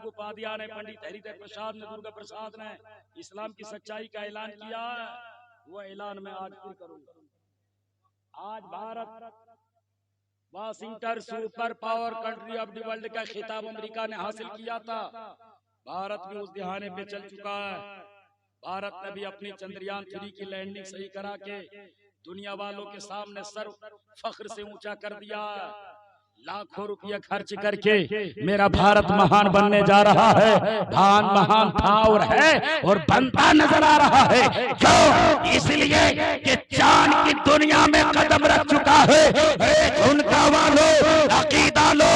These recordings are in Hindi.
मुखोपाध्याय ने, पंडित हरिहर प्रसाद ने, दुर्गा प्रसाद ने इस्लाम की सच्चाई का ऐलान किया है, वो ऐलान मैं आज फिर करूंगा। आज Bharat Washington super power country of the world का खिताब अमेरिका ने हासिल किया था। भारत भी उस दिहाने पे चल चुका है। भारत ने भी अपनी चंद्रयान 3 की लैंडिंग सही करा के दुनिया वालों के सामने सर फख्र से ऊंचा कर दिया। लाखों रुपया खर्च करके मेरा भारत महान बनने जा रहा है। महान था और है और बनता नजर आ रहा है। क्यों? इसलिए कि चांद की दुनिया में कदम रख चुका है। उनका वालों अकीदा लो,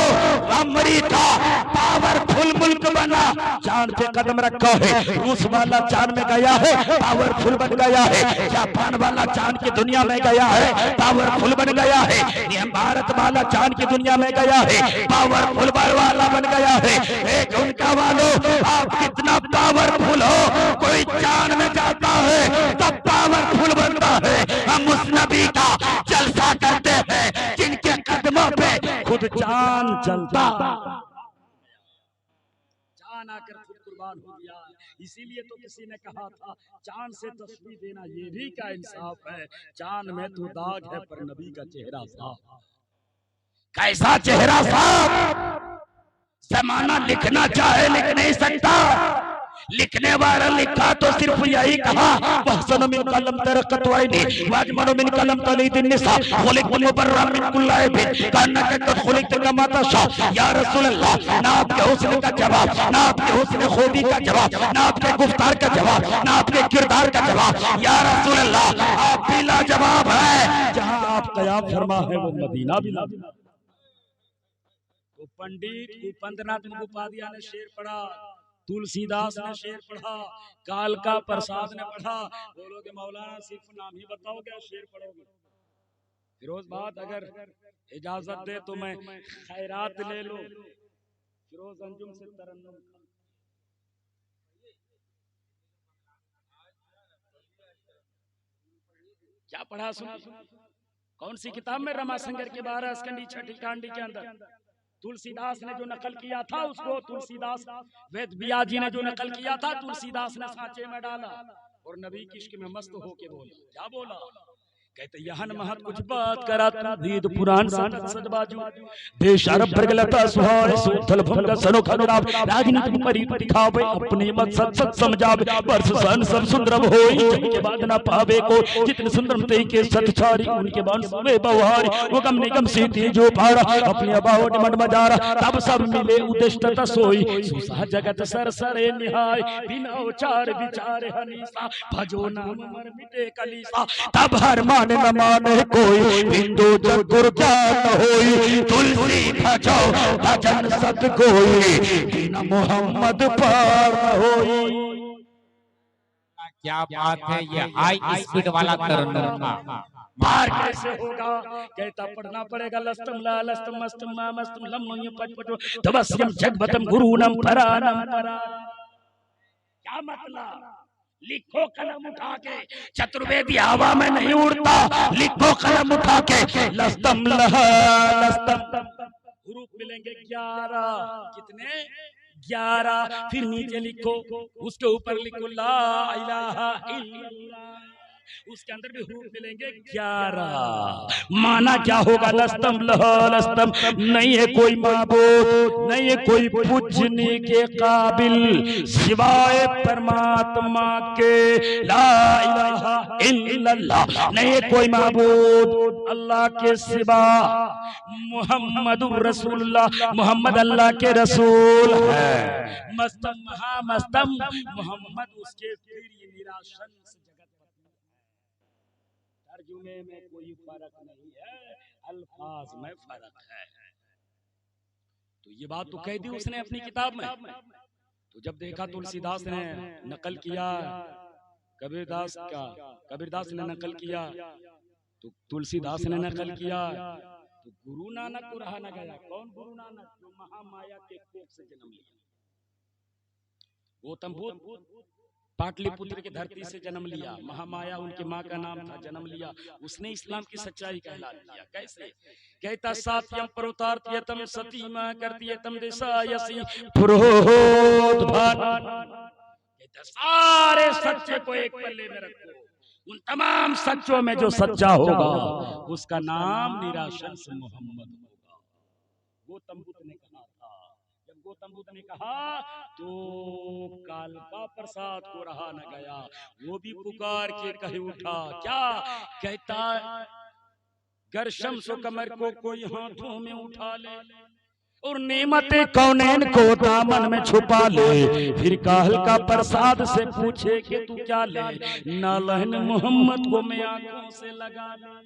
अमेरिका पावरफुल मुल्क बना, चांद पे कदम रखा है। रूस वाला चांद में गया है, पावरफुल बन गया है। जापान वाला चांद की दुनिया में गया है, पावरफुल बन गया है। ये भारत वाला चांद की दुनिया में गया है, पावरफुल वाला बन गया है। एक उनका वालों आप कितना पावरफुल हो, कोई चांद में जाता है तब पावरफुल बनता है। हम उस नबी का जलसा करते हैं जिनके कदमों पे खुद चांद चलता, चांद आकर खुद कुर्बान हो गया। इसीलिए तो किसी ने कहा था चांद से तस्वीर देना ये भी क्या इंसाफ है। चांद में तो दाग है पर नबी का चेहरा साफ। कैसा चेहरा साफ? जमाना लिखना चाहे लिख नहीं सकता। लिखने वाला लिखा तो सिर्फ यही कहा वहसन मिन कलम तरकत वाइनी वाजमन मिन कलम तलीदिन निसा खुलिक मुबर्रम मिन कुल्ल ऐबिन कान्नका कद खुलिक कमा तशा। या रसूल अल्लाह, ना आपके हुस्न का जवाब, ना आपके हुस्न खूबी का जवाब, ना आपके गुफ्तार का जवाब, ना आपके किरदार का जवाब। या रसूल अल्लाह, आप भी लाजवाब है। जहां आप कयाम फरमा है वो मदीना भी लाजवाब। तो पंडित उपेंद्रनाथ मुखोपाध्याय ने शेर पढ़ा, तुलसीदास ने शेर पढ़ा, कालका प्रसाद ने पढ़ा। बोलोगे मौलाना सिर्फ नाम ही बताओगे, शेर पढ़ोगे? फिरोज बात अगर इजाजत दे तो मैं खैरात ले लो, फिरोज अंजुम से तरन्नुम। क्या पढ़ा सुन? कौन सी किताब में? रमाशंकर के 12 स्कंदी 6ठी कांडी के अंदर तुलसीदास ने जो नकल किया था उसको तुलसीदास वेद व्यास जी ने जो नकल किया था तुलसीदास ने सांचे में डाला और नबी की इश्क में मस्त होके बोला। क्या बोला? कहते यहन महत कुछ बात करा वेद पुराण सतत सदबाजू देश अरब प्रगलता सुहाए सोथल भंग सनो खगराव राजनीति परित दिखावे अपने मत सत सत समझावे वर्ष सन सब सुंदर होई जिनके बाद ना पावे को जितने सुंदर ते के सत छारी उनके बाण सुबे बहारी वो गम निगम सीधी जो पारा अपने अबावट मड मजारा तब सब मिले उद्देश्यता सोई सुसा जगत सर सरे निहाय बिना उचार विचार हनीसा भजो नाम मर मिटे कलीसा तब हर मान न माने कोई हिंदू जग गुरु ज्ञान होई तुलसी भजो भजन सत कोई बिन मोहम्मद पार होई। क्या बात है, ये हाई स्पीड वाला तरन्नुम पार कैसे होगा? कहता पढ़ना पड़ेगा लस्तम ला लस्तम मस्तम मा मस्तम लम ये पट पट तवस्यम जगवतम गुरुनम परानम परा। क्या मतलब? लिखो कलम उठा के, चतुर्वेदी हवा में नहीं उड़ता। लिखो कलम उठा के लस्तम लहा लस्तम, हुरूफ मिलेंगे 11। कितने? 11। फिर नीचे लिखो, उसके ऊपर लिखो ला इलाहा इल्लल्लाह, उसके अंदर भी हुरूफ मिलेंगे 11। माना क्या होगा? लस्तम लस्तम, नहीं है कोई माबूद, नहीं है कोई पूजने के काबिल सिवाय परमात्मा के, ला इलाहा इल्लल्लाह, नहीं है कोई माबूद अल्लाह के सिवा, मुहम्मदुर रसूलुल्लाह, मोहम्मद अल्लाह के रसूल है। मस्तम महामस्तम मोहम्मद उसके प्रिय निराशन से तर्जुमे में कोई फर्क नहीं है, अल्फाज में फर्क है। तो ये बात तो कह दी उसने अपनी किताब में। तो जब देखा तुलसीदास ने नकल किया, कबीरदास का, कबीरदास ने नकल किया, तो तुलसीदास ने नकल किया, तो गुरु नानक को रहा न गया। कौन गुरु नानक? जो महामाया के कोख से जन्म लिया, गौतम बुद्ध पाटलिपुत्र की धरती से जन्म लिया, महामाया उनकी माँ का नाम था, जन्म लिया, उसने इस्लाम की सच्चाई का ऐलान किया। कैसे? कहता सात्यम प्रोतार्थयतम सतीमा करतीयतम दिशायसी प्रोद्भान। कहता सारे सच्चे को एक पल्ले में रखो, उन तमाम सच्चों में जो सच्चा होगा उसका नाम निराशंस मोहम्मद होगा। गौतम बुद्ध ने कहा था, जब गौतम बुद्ध ने कहा तो कालका प्रसाद को रहा न गया, वो भी पुकार के कहे उठा। क्या कहता? गर शम्स कमर को कोई हाथों में उठा ले और नेमते कौनैन को दामन में छुपा ले, फिर काल का प्रसाद से पूछे कि तू क्या ले, नालहन मोहम्मद को मैं आंखों से लगा ले।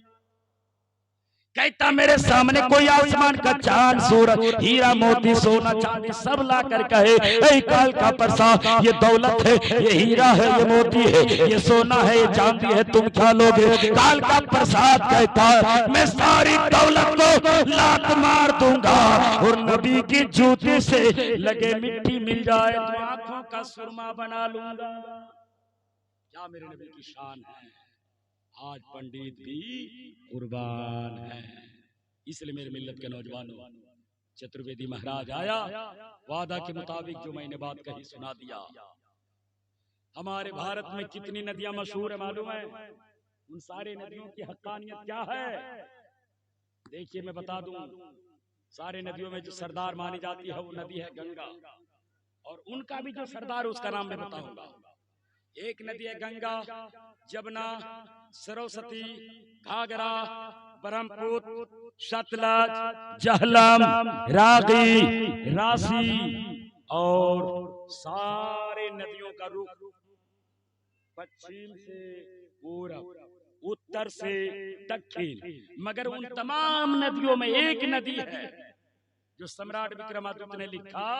कहता मेरे सामने कोई आसमान का चांद सूरज हीरा मोती सोना चांदी सब ला कर कहे ऐ काल का प्रसाद, ये दौलत है, ये हीरा है, ये मोती है, ये सोना है, ये चांदी है, तुम क्या लोगे? काल का प्रसाद कहता मैं सारी दौलत को लात मार दूंगा और नबी की जूते से लगे मिट्टी मिल जाए तो आंखों का सुरमा बना लूंगा। क्या मेरे नबी की शान है। आज पंडित भी कुर्बान है। इसलिए मेरे मिल्लत के नौजवानों, चतुर्वेदी महाराज आया, वादा के मुताबिक जो मैंने बात कही सुना दिया। हमारे भारत में कितनी नदियां मशहूर है मालूम है? उन सारे नदियों की हक्कानियत क्या है देखिए मैं बता दूं। सारे नदियों में जो सरदार मानी जाती है वो नदी है गंगा, और उनका भी जो सरदार उसका नाम मैं बताऊंगा। एक नदी है गंगा, जमुना, सरस्वती, घाघरा, ब्रह्मपुत्र, सतलज, झेलम, रागी, राशि और सारे नदियों का रुख पश्चिम से पूरब, उत्तर से दक्षिण, मगर उन तमाम नदियों में एक नदी है जो सम्राट विक्रमादित्य ने लिखा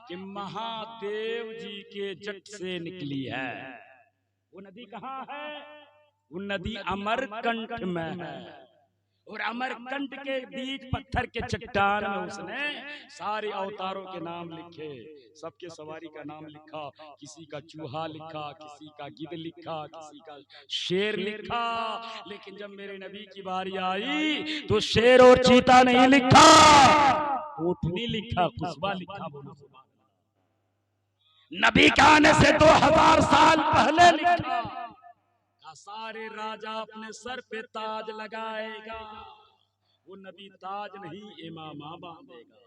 कि महादेव जी के जट से निकली है। वो नदी कहाँ है? वो नदी अमरकंठ में है, और अमरकंठ के बीच पत्थर के चट्टान में उसने सारे अवतारों के नाम लिखे, सबके सवारी का नाम लिखा, किसी का चूहा लिखा, किसी का गिद्ध लिखा, किसी का शेर लिखा। लेकिन जब मेरे नबी की बारी आई तो शेर और चीता नहीं लिखा, ऊँटनी लिखा, कुस्बा लिखा। बोलो नबी के आने से 2000 साल पहले लिखा। सारे राजा अपने सर पे ताज लगाएगा, वो नबी ताज नहीं इमामा बांधेगा,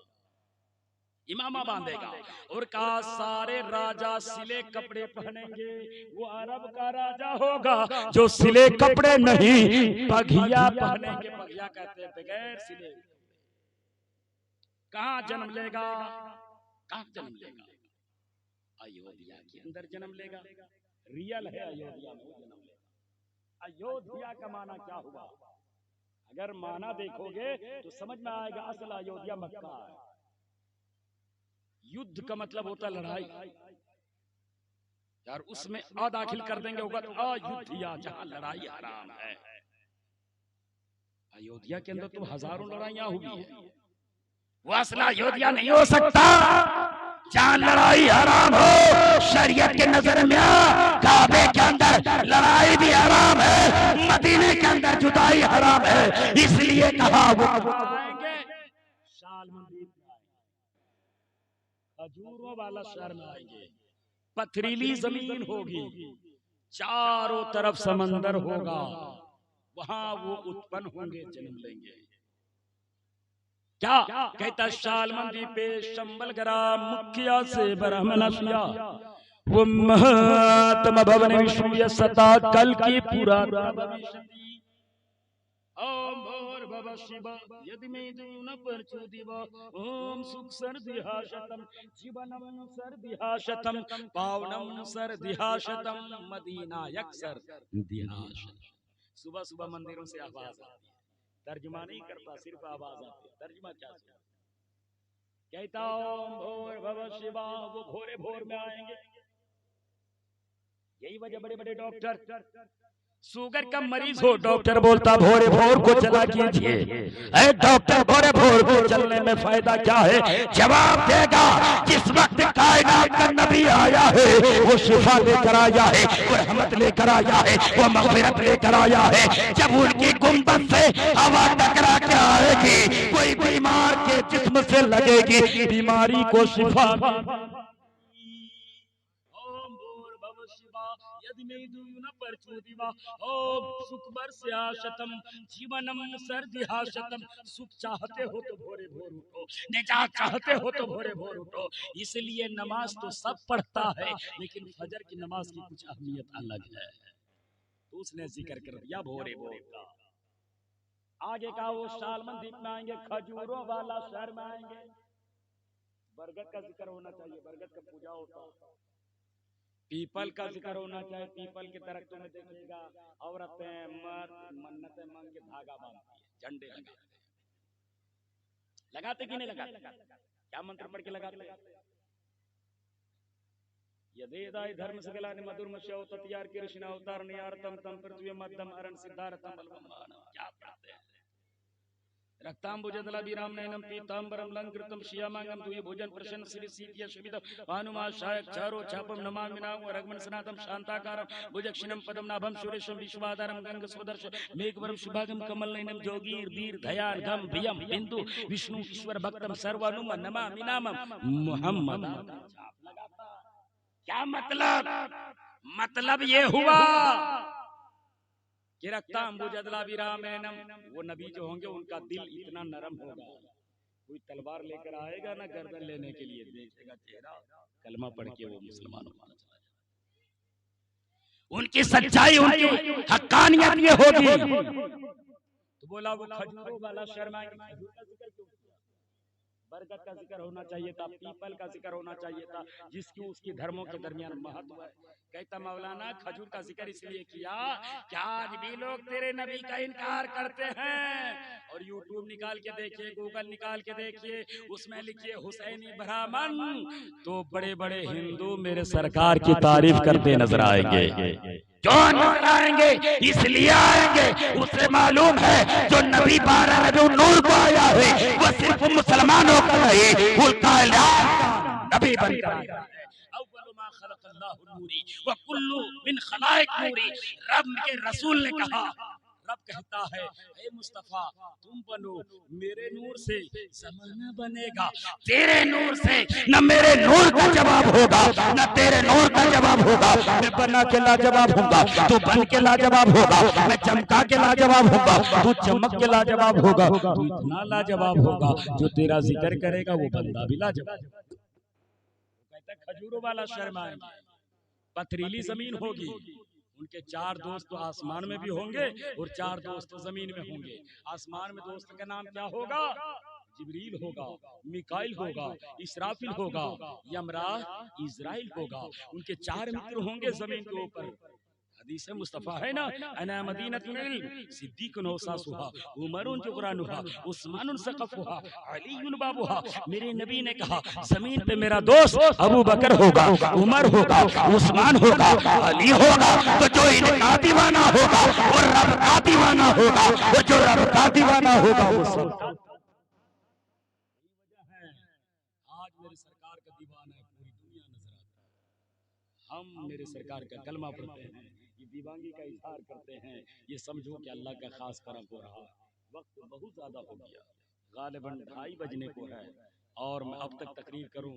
इमामा बांधेगा। और कहा सारे राजा सिले कपड़े पहनेंगे, वो अरब का राजा होगा जो सिले कपड़े नहीं पघिया पहनेंगे। पघिया कहते हैं बगैर सिले। कहाँ जन्म लेगा? कहाँ जन्म लेगा? अयोध्या के अंदर जन्म लेगा। रियल है अयोध्या में जन्म लेगा। अयोध्या का माना क्या हुआ? अगर माना देखोगे तो समझ में आएगा असल अयोध्या मक्का है। युद्ध का मतलब होता है लड़ाई यार, उसमें आ दाखिल कर देंगे होगा तो अयोध्या, जहां लड़ाई हराम है। अयोध्या के अंदर तो हजारों लड़ाइयां हुई है, वो असल अयोध्या नहीं हो सकता जहां लड़ाई हराम हो। शरीयत के नजर में काबे के अंदर लड़ाई भी हराम है, मदीने के अंदर जुदाई हराम है। इसलिए कहा वो आएंगे शाल मंदिर में, खजूरों वाला शहर में आएंगे, पथरीली जमीन होगी, चारों तरफ समंदर होगा, वहां वो उत्पन्न होंगे, जन्म लेंगे। क्या कहता शालमंदी पे शंबल ग्राम मुखिया से ब्राह्मणसिया वो महात्मा भवन विश्व सता कल की पूरा भविष्यति। ओम भोर भव शिव यदि में दून परचोदिव ओम सुख सर्दिहा शतम जीवनम सर्दिहा शतम पावनम सर्दिहा शतम मदीना यक्सर दिहा शतम। सुबह सुबह मंदिरों से आवाज आती है, तर्जुमा नहीं करता, सिर्फ आवाज आती है। तर्जुमा क्या है? कहता ओम भोर भव शिवा, वो भोरे भोर में आएंगे। यही वजह बड़े बड़े डॉक्टर, शुगर का मरीज हो, डॉक्टर बोलता भोरे भोर को चला कीजिए। ऐ डॉक्टर भोरे भोर को चलने में फायदा क्या है? जवाब देगा जिस वक्त कायनात का नबी नबी आया है वो शिफा लेकर आया है, वो रहमत लेकर आया है, वो मग़फ़िरत लेकर आया है। जब उनकी गुंबद से हवा टकरा के आएगी, कोई बीमार के जिस्म से लगेगी, बीमारी को शिफा ओम भूर्भुवः शिवा यदिमेदुयुन परचोदिवा ओम सुखवर्ष्याशतम जीवनम सर्दिहाशतम। सुख चाहते हो तो भोरे भोर उठो, निजात चाहते हो तो भोरे भोर उठो। इसलिए नमाज तो सब पढ़ता है, लेकिन फजर की नमाज की कुछ अहमियत अलग है, तो उसने जिक्र कर दिया भोरे भोर का। आगे का वो सालमन द्वीप में आएंगे, खजूरों वाला शहर में आएंगे। बरगद का जिक्र होना चाहिए, बरगद का पूजा होता है। पीपल का जिक्र होना चाहिए, पीपल के दरख्तों में देखिएगा औरतें मर्द मन्नतें मांग के धागा बांधती है, झंडे लगाते कि नहीं लगाते? क्या मंत्र पढ़ के लगाते? यदेदाय धर्म सगलानि मधुर्मश्यो तत्यार कृष्ण अवतार नियारतम तम पृथ्वी मध्यम अरण सिद्धार्थम बलवमान। क्या पढ़ते हैं? रक्तांबुजदला विराम नयनम पीतांबरम लंकृतम श्यामांगम दुहि भोजन प्रसन्न श्री सीतिय शोभितम भानुमाशाय चारो छापम नमामि नाम रघुवन सनातम शांताकारम भुजक्षिणम पदम नाभम सुरेशम विश्वाधारम गंग स्वदर्श मेघवरम शुभागम कमल नयनम जोगीर वीर दयाल गम भियम बिंदु विष्णु ईश्वर भक्तम सर्वानुम नमामि नामम मुहम्मद। क्या मतलब ये हुआ कि रक्तांबुजदला विरामेनम, वो नबी जो होंगे उनका दिल इतना नरम होगा, कोई तलवार लेकर आएगा ना गर्दन लेने के लिए, देखेगा चेहरा, कलमा पढ़ के वो मुसलमान होना चाहिए। उनकी सच्चाई, उनकी हक्कानियत ये होगी। तो बोला वो खजूरों वाला शर्मा, खजूर का जिक्र क्यों? बरगद का जिक्र होना चाहिए था, पीपल का जिक्र होना चाहिए था, जिसकी उसकी धर्मों के दरमियान महत्व है। कहता मौलाना खजूर का जिक्र इसलिए किया कि आज भी लोग तेरे नबी का इनकार करते हैं। और यूट्यूब निकाल के देखिए, गूगल निकाल के देखिए, उसमें लिखिए हुसैनी ब्राह्मण, तो बड़े बड़े हिंदू मेरे सरकार की तारीफ करते नजर आएंगे। क्यों नजर आएंगे? इसलिए आएंगे, उसे मालूम है जो नबी 12 रबीउल नूर को आया है वो सिर्फ मुसलमानों का नहीं, कुल कायनात नबी बनकर आया। अव्वलु मा खलक़ल्लाहु नूरी व कुल्लु मिन खलाइक नूरी। रब के रसूल ने कहा, रब कहता है ए मुस्तफा तुम बनो, मेरे नूर से जमाना बनेगा, तेरे नूर से न मेरे नूर का जवाब होगा न तेरे नूर का जवाब होगा। मैं बना के लाजवाब होगा, तू बन के लाजवाब होगा, मैं चमका के लाजवाब होगा, तू चमक के लाजवाब होगा, तू इतना लाजवाब होगा जो तेरा जिक्र करेगा वो बंदा भी लाजवाब। कहता खजूरों वाला शर्मा, पथरीली जमीन होगी, उनके 4 दोस्त तो आसमान में भी होंगे और 4 दोस्त तो जमीन में होंगे। आसमान में दोस्त का नाम क्या होगा? जिब्रील होगा, मिकाइल होगा, इसराफिल होगा, यमराह इजराइल होगा। उनके 4 मित्र होंगे जमीन के ऊपर। हदीस मुस्तफा है ना, अना मदीनतुल इल्म सिद्दीकुन वसासुहा उमरुन जुगरानुहा उस्मानुन सक़फुहा अलीयुन बाबुहा। मेरे नबी ने कहा जमीन पे मेरा दोस्त अबू बकर होगा, उमर होगा, उस्मान होगा, अली होगा। तो जो इनका दीवाना होगा वो रब का दीवाना होगा, वो जो रब का दीवाना होगा वो सब। आज मेरे सरकार का दीवाना है, पूरी दुनिया नजर आता है। हम मेरे सरकार का कलमा पढ़ते हैं, दीवानगी का इजहार करते हैं, ये समझो कि अल्लाह का खास करम हो रहा है। वक्त बहुत ज्यादा हो गया, गालिबन 2:30 बजने को है और मैं अब तक तकरीर करूं,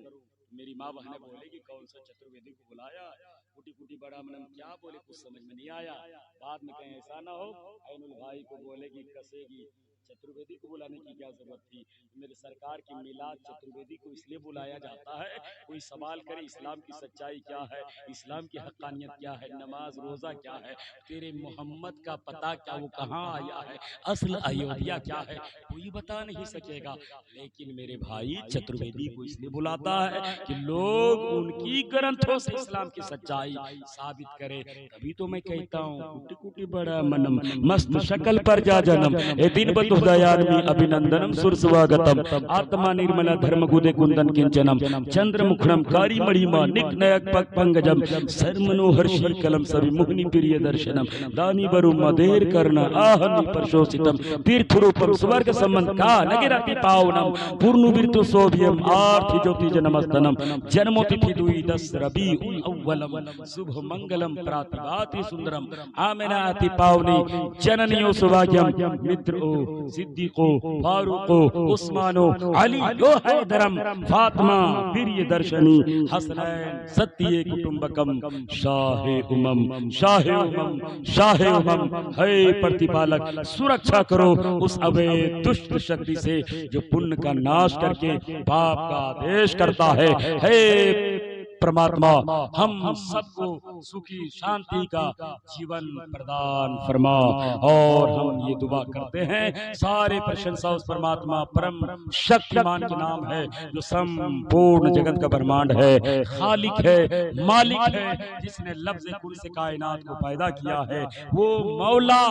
मेरी माँ बहनें बोलेगी कौन सा चतुर्वेदी को बुलाया, कुटी कुटी बड़ा मनम क्या बोले कुछ समझ में नहीं आया। बाद में कहीं ऐसा ना हो ऐनुल भाई को बोलेगी कसेगी, चतुर्वेदी को बुलाने की क्या जरूरत थी। मेरे सरकार की मिलाद चतुर्वेदी को इसलिए बुलाया जाता है, कोई सवाल करे इस्लाम की सच्चाई क्या है, इस्लाम की हक्कानियत क्या है, नमाज रोजा क्या है, तेरे मोहम्मद का पता क्या, वो कहाँ आया है, असल अयोध्या क्या है, कोई बता नहीं सकेगा। लेकिन मेरे भाई चतुर्वेदी को इसलिए बुलाता है कि लोग उनकी ग्रंथों से इस्लाम की सच्चाई साबित करे। तभी तो मैं कहता हूँ कुटी कुटी बड़ा मनम मस्त शक्ल पर जा जन्म, ए दिन शुभोदयामि अभिनंदनम सुरस्वागतम आत्मा निर्मला धर्मगुदे कुंदन किंचनम चंद्रमुखरम कारीमणिमा निकनयक पंकजम सर्मनोहर शीकलम सवि मोहिनी प्रिय दर्शनम दानी बरु मदेर करना आहनि परशोषितम तीर्थरूपम स्वर्ग संबंध का नगिरति पावनम पूर्ण बिरतु सोभियम आर्थ ज्योति जनमस्तनम जन्मोतिथि दुई दस रबी अव्वलम शुभ मंगलम प्रातिभाति सुंदरम आमेना अति पावनी जननियो सुभाग्यम मित्रो सिद्दीको फारूको उस्मानो अली यो हैदरम फातिमा प्रिय दर्शनी हसनैन सत्य कुटुंबकम शाहे उमम शाहे उमम शाहे उमम हे प्रतिपालक सुरक्षा करो उस अवैध दुष्ट शक्ति से जो पुण्य का नाश करके पाप का आदेश करता है। हे परमात्मा हम सबको सुखी शांति का जीवन प्रदान फरमा। और हम ये दुआ करते हैं सारे प्रशंसा उस परमात्मा परम शक्तिमान के नाम है जो संपूर्ण जगत का ब्रह्मांड है, खालिक है, मालिक है, जिसने लफ्ज़ कुल से कायनात को पैदा किया है। वो मौला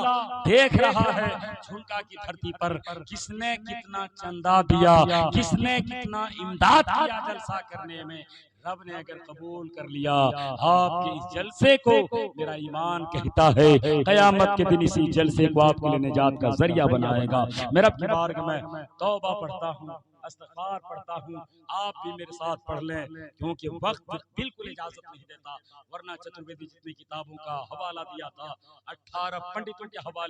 देख रहा है झुमका की धरती पर किसने कितना चंदा दिया, किसने कितना इमदाद किया जलसा करने में। रब ने अगर कबूल कर लिया आपके इस जलसे को, मेरा ईमान कहता है कयामत के दिन इसी जलसे को आपके लिए निजात का जरिया बनाएगा। मैं रब की बारगाह में तौबा पढ़ता हूँ, इस्तिग़फ़ार पढ़ता हूँ, आप भी मेरे साथ पढ़ लें क्योंकि वक्त बिल्कुल इजाजत नहीं देता, वरना चतुर्वेदी जितनी किताबों का हवाला दिया था 18 पंडितों के हवाले